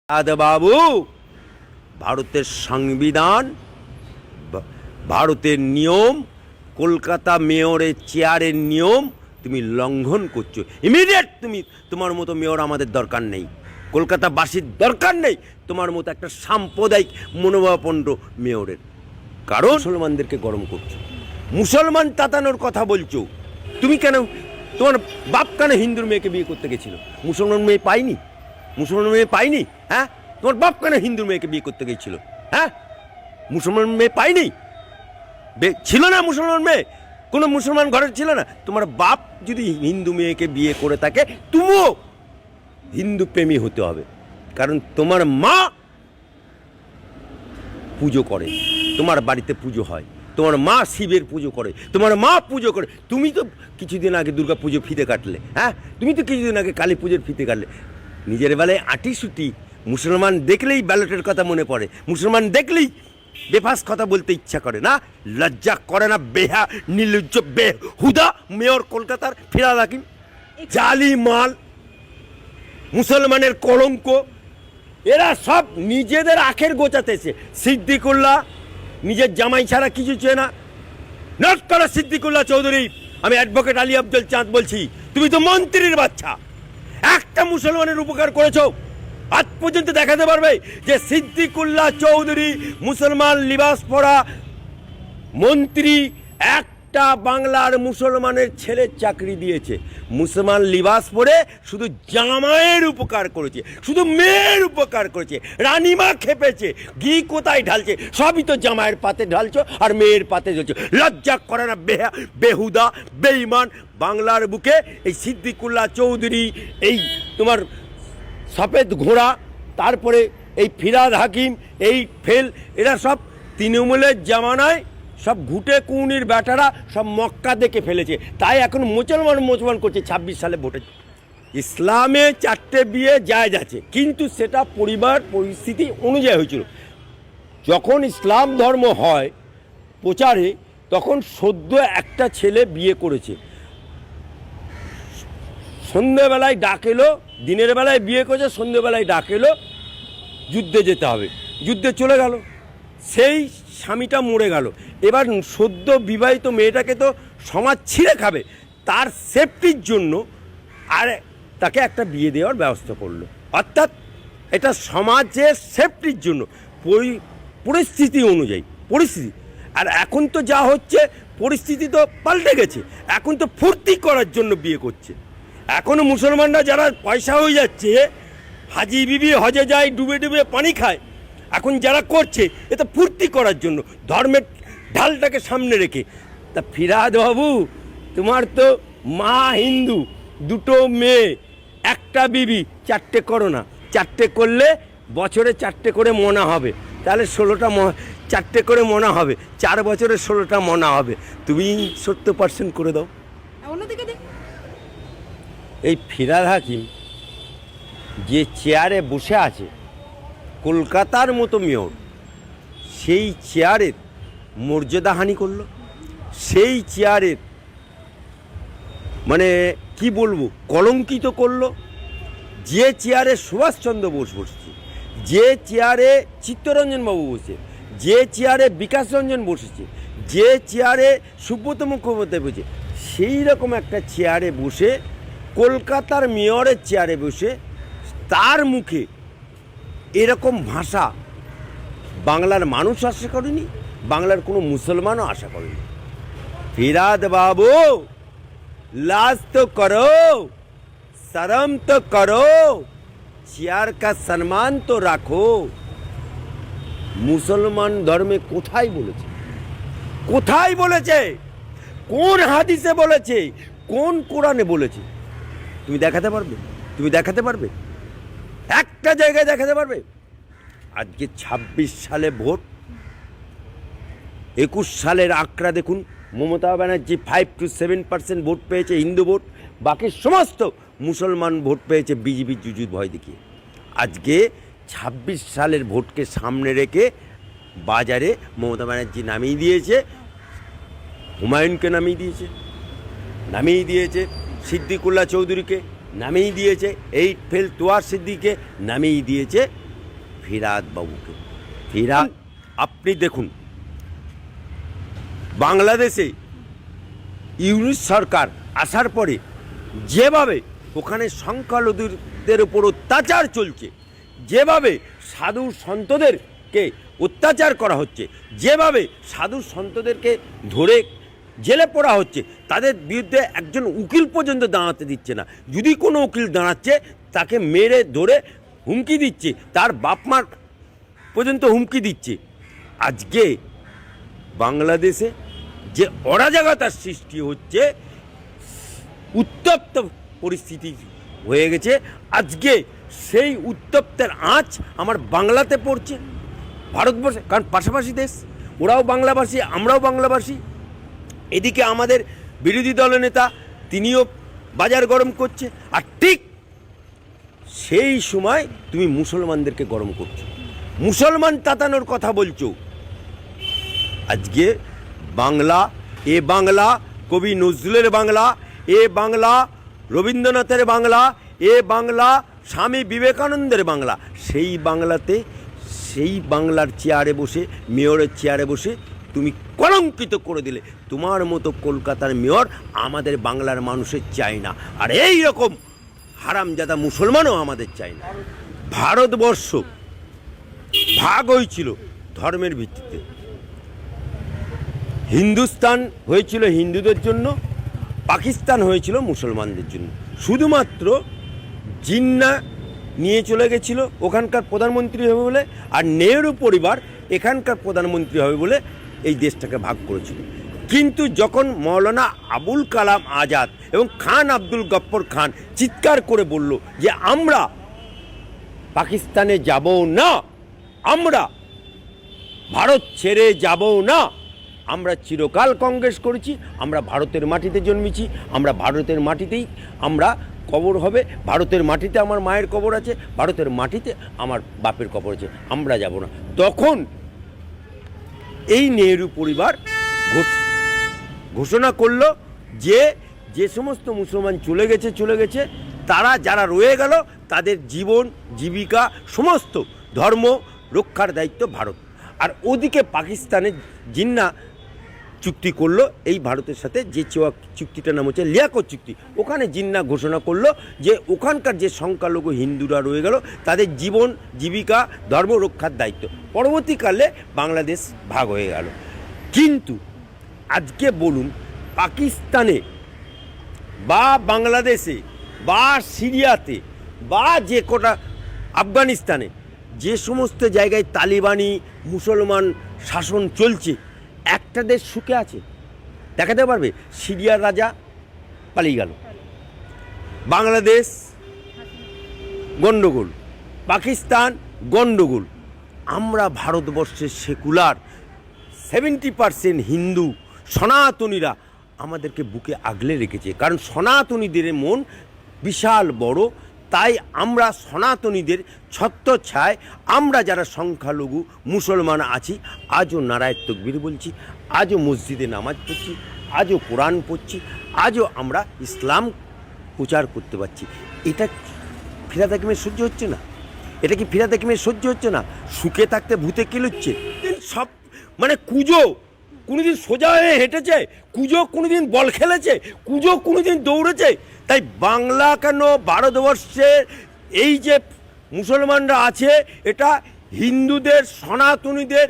বাবু, ভারতের সংবিধান, ভারতের নিয়ম, কলকাতা মেয়রের চেয়ারের নিয়ম তুমি লঙ্ঘন করছো। ইমিডিয়েট তোমার মতো মেয়র আমাদের দরকার নেই, কলকাতাবাসীর দরকার নেই তোমার মতো একটা সাম্প্রদায়িক মনোভাবাপন্ন মেয়রের। কারণ মুসলমানদেরকে গরম করছো, মুসলমান তাতানোর কথা বলছো। তুমি কেন, তোমার বাপ কেন হিন্দুর মেয়েকে বিয়ে করতে গেছিল? মুসলমান মেয়ে পাইনি? মুসলমান মেয়ে পাইনি? হ্যাঁ, তোমার বাপ কেন হিন্দুর মেয়েকে বিয়ে করতে গেছিল? হ্যাঁ, মুসলমান মেয়ে পাইনি? ছিল না মুসলমান মেয়ে? কোনো মুসলমান ঘরের ছিল না? তোমার বাপ যদি হিন্দু মেয়েকে বিয়ে করে থাকে, তুমিও হিন্দু প্রেমী হতে হবে। কারণ তোমার মা পুজো করে, তোমার বাড়িতে পুজো হয়, তোমার মা শিবের পুজো করে, তোমার মা পুজো করে। তুমি তো কিছুদিন আগে দুর্গা পুজো ফিতে কাটলে, হ্যাঁ, তুমি তো কিছুদিন আগে কালী পুজোর ফিতে কাটলে। নিজের বেলায় আঁটিসুটি, মুসলমান দেখলেই ব্যালটের কথা মনে পড়ে, মুসলমান দেখলেই বেফাস কথা বলতে ইচ্ছা করে না, লজ্জা করে না? বেহা নির্লজ্জ বেহুদা মেয়র কলকাতার ফিরহাদ হাকিম, জালি মাল, মুসলমানের কলঙ্ক। এরা সব নিজেদের আখের গোছাতেছে। সিদ্দিকুল্লাহ নিজের জামাই ছাড়া কিছু চেয়ে না। নট করা সিদ্দিকুল্লাহ চৌধুরী, আমি অ্যাডভোকেট আলী আফজল চাঁদ বলছি। তুমি তো মন্ত্রীর বাচ্চা, একটা মুসলমানের উপকার করেছো? আজ পর্যন্ত দেখাতে পারবে যে সিদ্দিকুল্লাহ চৌধুরী মুসলমান লিবাস পরা মন্ত্রী একটা বাংলার মুসলমানের ছেলের চাকরি দিয়েছে? মুসলমান লিবাস পরে শুধু জামাইয়ের উপকার করেছে, শুধু মেয়ের উপকার করেছে। রানীমা খেপেছে, ঘি কোথায় ঢালছে? সবই তো জামাইয়ের পাতে ঢালছো আর মেয়ের পাতে ঢালছো। লজ্জা করে না বেহুদা বেঈমান বাংলার বুকে? এই সিদ্দিকুল্লাহ চৌধুরী, এই তোমার সফেদ ঘোড়া, তারপরে এই ফিরহাদ হাকিম, এই ফেল, এরা সব তৃণমূলের জামানায় সব ঘুটে কুউনির ব্যাটারা সব মক্কা দেখে ফেলেছে, তাই এখন মুসলমান করছে 26 সালে ভোটে। ইসলামে 4টে বিয়ে জায়েজ আছে, কিন্তু সেটা পরিবার পরিস্থিতি অনুযায়ী হয়েছিল। যখন ইসলাম ধর্ম হয় প্রচারে, তখন সদ্য একটা ছেলে বিয়ে করেছে, সন্ধ্যেবেলায় ডাক এলো, দিনের বেলায় বিয়ে করেছে, সন্ধ্যেবেলায় ডাক এলো যুদ্ধে যেতে হবে, যুদ্ধে চলে গেল, সেই স্বামীটা মরে গেল। এবার সদ্য বিবাহিত মেয়েটাকে তো সমাজ ছিঁড়ে খাবে, তার সেফটির জন্য আর তাকে একটা বিয়ে দেওয়ার ব্যবস্থা করলো। অর্থাৎ এটা সমাজের সেফটির জন্য, পরিস্থিতি অনুযায়ী পরিস্থিতি। আর এখন তো যা হচ্ছে, পরিস্থিতি তো পাল্টে গেছে, এখন তো ফুর্তি করার জন্য বিয়ে করছে। এখনও মুসলমানরা যারা পয়সা হয়ে যাচ্ছে, হাজি বিবি হজে যায়, ডুবে ডুবে পানি খায়, এখন যারা করছে এটা ফুর্তি করার জন্য, ধর্মের ঢালটাকে সামনে রেখে। তা ফিরহাদ বাবু, তোমার তো মা হিন্দু, দুটো মেয়ে, একটা বিবি, 4টে করো না। 4টে করলে বছরে 4টে করে মনা হবে, তাহলে 16টা 4টে করে মনা হবে, 4 বছরে 16টা মনা হবে। তুমি 70% করে দাও। এই ফিরহাদ হাকিম যে চেয়ারে বসে আছে, কলকাতার মতো মেয়র, সেই চেয়ারের মর্যাদাহানি করলো, সেই চেয়ারের মানে কি বলবো, কলঙ্কিত করলো। যে চেয়ারে সুভাষচন্দ্র বোস বসছে, যে চেয়ারে চিত্তরঞ্জন বাবু বসে, যে চেয়ারে বিকাশ রঞ্জন বসেছে, যে চেয়ারে সুব্রত মুখোপাধ্যায় বসে, সেই রকম একটা চেয়ারে বসে, কলকাতার মেয়রের চেয়ারে বসে, তার মুখে এরকম ভাষা বাংলার মানুষ আশা করেনি, বাংলার কোনো মুসলমানও আশা করেনি। ফিরহাদ বাবু, লাজ তো করো, শরম তো করো, চেয়ার কা সম্মান তো রাখো। মুসলমান ধর্মে কোথায় বলেছে? কোথায় বলেছে? কোন হাদিসে বলেছে? কোন কোরআনে বলেছে? তুমি দেখাতে পারবে? তুমি দেখাতে পারবে? একটা জায়গায় দেখাতে পারবে? আজকে 26 সালে ভোট, 21 সালের আঁকড়া দেখুন। মমতা ব্যানার্জি 5 to 7% ভোট পেয়েছে হিন্দু ভোট, বাকি সমস্ত মুসলমান ভোট পেয়েছে বিজেপি জুজুর ভয় দেখিয়ে। আজকে 26 সালের ভোটকে সামনে রেখে বাজারে মমতা ব্যানার্জি নামিয়ে দিয়েছে, হুমায়ুনকে নামিয়ে দিয়েছে, সিদ্দিকুল্লাহ চৌধুরীকে নামিয়ে দিয়েছে, এই ফেল তোয়ার সিদ্দিকে নামিয়ে দিয়েছে ফিরহাদ বাবুকে। ফিরহাদ, আপনি দেখুন বাংলাদেশে ইউনিট সরকার আসার পরে যেভাবে ওখানে সংখ্যালঘুদের উপর অত্যাচার চলছে, যেভাবে সাধু সন্তদেরকে অত্যাচার করা হচ্ছে, যেভাবে সাধু সন্তদেরকে ধরে জেলে পড়া হচ্ছে, তাদের বিরুদ্ধে একজন উকিল পর্যন্ত দাঁড়াতে দিচ্ছে না। যদি কোনো উকিল দাঁড়াচ্ছে তাকে মেরে ধরে হুমকি দিচ্ছে, তার বাপ মার পর্যন্ত হুমকি দিচ্ছে। আজকে বাংলাদেশে যে অরাজকতার সৃষ্টি হচ্ছে, উত্তপ্ত পরিস্থিতি হয়ে গেছে, আজকে সেই উত্তপ্তের আঁচ আমার বাংলাতে পড়ছে, ভারতবর্ষে। কারণ পাশাপাশি দেশ, ওরাও বাংলাভাষী, আমরাও বাংলাভাষী। এদিকে আমাদের বিরোধী দলনেতা তিনিও বাজার গরম করছে, আর ঠিক সেই সময় তুমি মুসলমানদেরকে গরম করছো, মুসলমান তাতানোর কথা বলছো। আজকে বাংলা, এ বাংলা কবি নজরুলের বাংলা, এ বাংলা রবীন্দ্রনাথের বাংলা, এ বাংলা স্বামী বিবেকানন্দের বাংলা। সেই বাংলাতে, সেই বাংলার চেয়ারে বসে, মেয়রের চেয়ারে বসে তুমি কলঙ্কিত করে দিলে। তোমার মতো কলকাতার মেয়র আমাদের বাংলার মানুষের চাই না, আর এই রকম হারামজাদা মুসলমানও আমাদের চাই না। ভারতবর্ষ ভাগ হয়েছিল ধর্মের ভিত্তিতে। হিন্দুস্তান হয়েছিল হিন্দুদের জন্য, পাকিস্তান হয়েছিল মুসলমানদের জন্য। শুধুমাত্র জিন্না নিয়ে চলে গেছিল ওখানকার প্রধানমন্ত্রী হবে বলে, আর নেহেরু পরিবার এখানকার প্রধানমন্ত্রী হবে বলে এই দেশটাকে ভাগ করেছিল। কিন্তু যখন মৌলানা আবুল কালাম আজাদ এবং খান আব্দুল গফ্ফর খান চিৎকার করে বলল যে আমরা পাকিস্তানে যাব না, আমরা ভারত ছেড়ে যাব না, আমরা চিরকাল কংগ্রেস করেছি, আমরা ভারতের মাটিতে জন্মেছি, আমরা ভারতের মাটিতেই আমরা কবর হবে, ভারতের মাটিতে আমার মায়ের কবর আছে, ভারতের মাটিতে আমার বাপের কবর আছে, আমরা যাব না। তখন এই নেহেরু পরিবার ঘোষণা করলো যে যে সমস্ত মুসলমান চলে গেছে তারা, যারা রয়ে গেল তাদের জীবন জীবিকা সমস্ত ধর্ম রক্ষার দায়িত্ব ভারত। আর ওদিকে পাকিস্তানে জিন্না চুক্তি করলো এই ভারতের সাথে, যে চুক্তিটার নাম হচ্ছে লিয়াকত চুক্তি। ওখানে জিন্না ঘোষণা করলো যে ওখানকার যে সংখ্যালঘু হিন্দুরা রয়ে গেল তাদের জীবন জীবিকা ধর্ম রক্ষার দায়িত্ব। পরবর্তীকালে বাংলাদেশ ভাগ হয়ে গেল। কিন্তু আজকে বলুন, পাকিস্তানে বা বাংলাদেশে বা সিরিয়াতে বা যে কটা আফগানিস্তানে যে সমস্ত জায়গায় তালিবানি মুসলমান শাসন চলছে, একটা দেশ সুখে আছে দেখাতে পারবে? সিরিয়ার রাজা পালিয়ে গেল, বাংলাদেশ গণ্ডগোল, পাকিস্তান গণ্ডগোল। আমরা ভারতবর্ষের সেকুলার 70% হিন্দু সনাতনীরা আমাদেরকে বুকে আগলে রেখেছে, কারণ সনাতনীদের মন বিশাল বড়। তাই আমরা সনাতনীদের ছত্রছায়ায় আমরা যারা সংখ্যালঘু মুসলমান আছি, আজও নারায়ের তকবীর বলছি, আজও মসজিদে নামাজ পড়ছি, আজও কোরআন পড়ছি, আজও আমরা ইসলাম প্রচার করতে পারছি। এটা ফিরহাদ হাকিমের সহ্য হচ্ছে না? এটা কি ফিরহাদ হাকিমের সহ্য হচ্ছে না? সুখে থাকতে ভূতে কিলুচ্ছে। সব মানে কুজো কোনোদিন সোজা হয়ে হেঁটেছে? কুজো কোনোদিন বল খেলেছে? কুজো কোনোদিন দৌড়েছে? তাই বাংলা কেন, ভারতবর্ষের এই যে মুসলমানরা আছে, এটা হিন্দুদের সনাতনীদের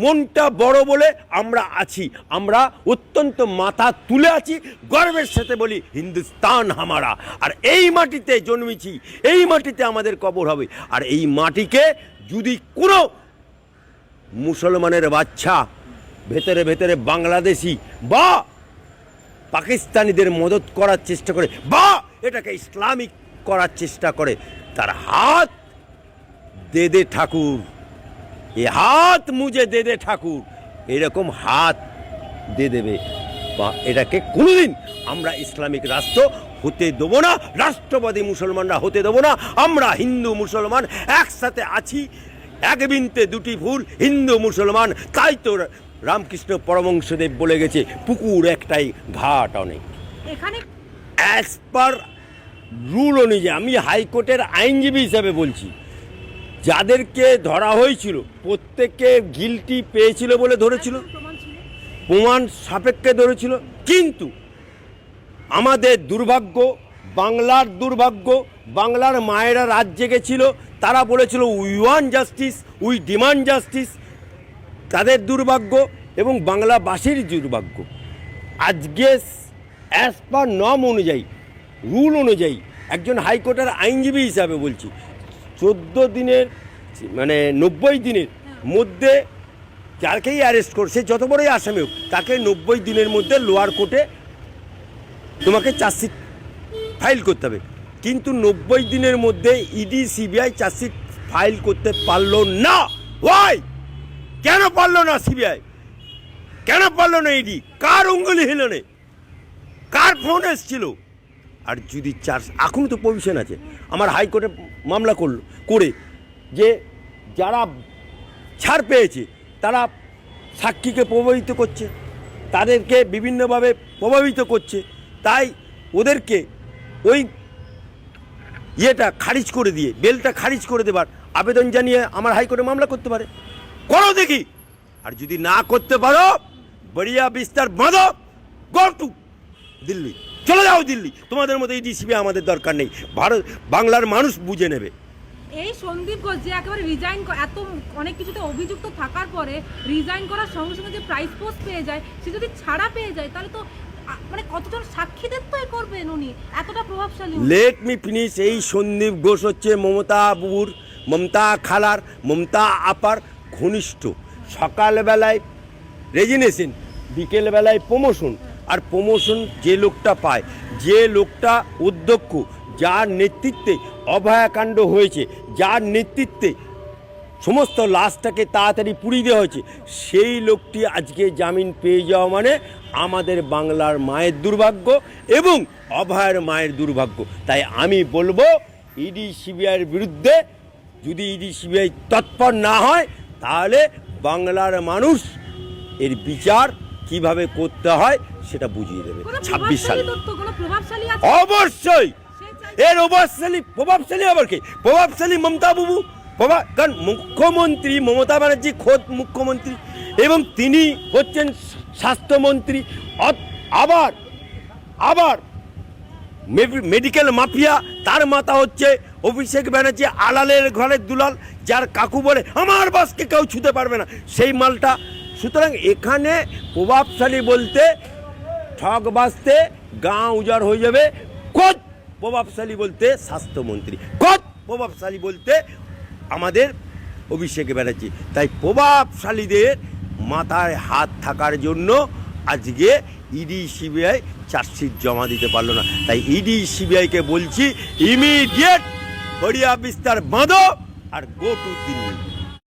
মনটা বড় বলে আমরা আছি। আমরা অত্যন্ত মাথা তুলে আছি, গর্বের সাথে বলি হিন্দুস্তান হামারা। আর এই মাটিতে জন্মেছি, এই মাটিতে আমাদের কবর হবে। আর এই মাটিকে যদি কোনো মুসলমানের বাচ্চা ভেতরে ভেতরে বাংলাদেশি বা পাকিস্তানিদের মদত করার চেষ্টা করে বা এটাকে ইসলামিক করার চেষ্টা করে, তার হাত দে দে ঠাকুর, এ হাত মুজে দে দে ঠাকুর, এরকম হাত দিয়ে দেবে। বা এটাকে কোনোদিন আমরা ইসলামিক রাষ্ট্র হতে দেবো না, রাষ্ট্রবাদী মুসলমানরা হতে দেবো না। আমরা হিন্দু মুসলমান একসাথে আছি, এক বিনতে দুটি ফুল, হিন্দু মুসলমান। তাই তো রামকৃষ্ণ পরমহংসদেব বলে গেছে, পুকুর একটাই ঘাট অনেক। এখানে অ্যাজ পার রুল অনুযায়ী, আমি হাইকোর্টের আইনজীবী হিসাবে বলছি, যাদেরকে ধরা হয়েছিল প্রত্যেককে গিলটি পেয়েছিল বলে ধরেছিল, প্রমাণ সাপেক্ষে ধরেছিল। কিন্তু আমাদের দুর্ভাগ্য, বাংলার দুর্ভাগ্য, বাংলার মায়েরা রাত জেগেছিল, তারা বলেছিল we want justice, we demand justice. তাদের দুর্ভাগ্য এবং বাংলাবাসীর দুর্ভাগ্য। আজকে অ্যাজ পার নর্ম অনুযায়ী, রুল অনুযায়ী, একজন হাইকোর্টের আইনজীবী হিসাবে বলছি, 14 দিনের মানে 90 দিনের মধ্যে যাকেই অ্যারেস্ট করছে, যত বড়ই আসামি হোক, তাকে 90 দিনের মধ্যে লোয়ার কোর্টে তোমাকে চার্জশিট ফাইল করতে হবে। কিন্তু 90 দিনের মধ্যে ইডি সিবিআই চার্জশিট ফাইল করতে পারলো না। ওয়াই? কেন পারলো না সিবিআই? কেন পারলো না ইডি? কার অঙ্গুলি হিলনে? কার ফোন এসছিল? আর যদি এখন তো পজিশন আছে, আমার হাইকোর্টে মামলা করে যে যারা ছাড় পেয়েছে তারা সাক্ষীকে প্রভাবিত করছে, তাদেরকে বিভিন্নভাবে প্রভাবিত করছে, তাই ওদেরকে ওই ইয়েটা খারিজ করে দিয়ে, বেলটা খারিজ করে দেবার আবেদন জানিয়ে আমার হাইকোর্টে মামলা করতে পারে। করো দেখি। আর যদি না করতে পারো, বড়িয়া বিস্তার বাঁধো, গো টু দিল্লি, চলে যাও দিল্লি। তোমাদের মতো ইডি সিবিআই আমাদের দরকার নেই। বাংলার মানুষ বুঝে নেবে। এই সন্দীপ ঘোষ যে একেবারে রিজাইন, এত অনেক কিছুতে অভিযুক্ত থাকার পরে রিজাইন করার সঙ্গে সঙ্গে যে প্রাইজ পোস্ট পেয়ে যায়, সে যদি ছাড়া পেয়ে যায়, তাহলে তো মানে কতজন সাক্ষীদের তো করবেন উনি, এতটা প্রভাবশালী। Let me finish. এই সন্দীপ ঘোষ হচ্ছে মমতা বাবুর, মমতা খালার, মমতা আপার ঘনিষ্ঠ। সকালবেলায় রেজিগনেশন, বিকেলবেলায় প্রমোশন। আর প্রমোশন যে লোকটা পায়, যে লোকটা অধ্যক্ষ, যার নেতৃত্বে অভয়াকাণ্ড হয়েছে, যার নেতৃত্বে সমস্ত লাশটাকে তাড়াতাড়ি পুড়িয়ে দেওয়া হয়েছে, সেই লোকটি আজকে জামিন পেয়ে যাওয়া মানে আমাদের বাংলার মায়ের দুর্ভাগ্য এবং অভয়ের মায়ের দুর্ভাগ্য। তাই আমি বলবো ইডি সিবিআইয়ের বিরুদ্ধে যদি ইডি সিবিআই তৎপর না হয়, তাহলে বাংলার মানুষ এর বিচার কিভাবে করতে হয় সেটা বুঝিয়ে দেবে 26 সালে। অবশ্যই এর প্রভাবশালী আবার কি? প্রভাবশালী মমতা বাবু, কারণ মুখ্যমন্ত্রী মমতা ব্যানার্জি খোদ মুখ্যমন্ত্রী এবং তিনি হচ্ছেন স্বাস্থ্যমন্ত্রী। আবার মেডিকেল মাফিয়া, তার মাথা হচ্ছে অভিষেক ব্যানার্জি, আলালের ঘরের দুলাল, যার কাকু বলে আমার বাসকে কেউ ছুতে পারবে না, সেই মালটা। সুতরাং এখানে প্রভাবশালী বলতে ঠক বাজতে গাঁ উজাড় হয়ে যাবে। কোচ প্রভাবশালী বলতে স্বাস্থ্যমন্ত্রী, কোচ প্রভাবশালী বলতে আমাদের অভিষেক ব্যানার্জি। তাই প্রভাবশালীদের মাথায় হাত থাকার জন্য আজকে ইডি সিবিআই চার্জশিট জমা দিতে পারলো না। তাই ইডি সিবিআইকে বলছি ইমিডিয়েট বড়িয়া বিস্তার বাঁধো আর গো টু দিল্লি।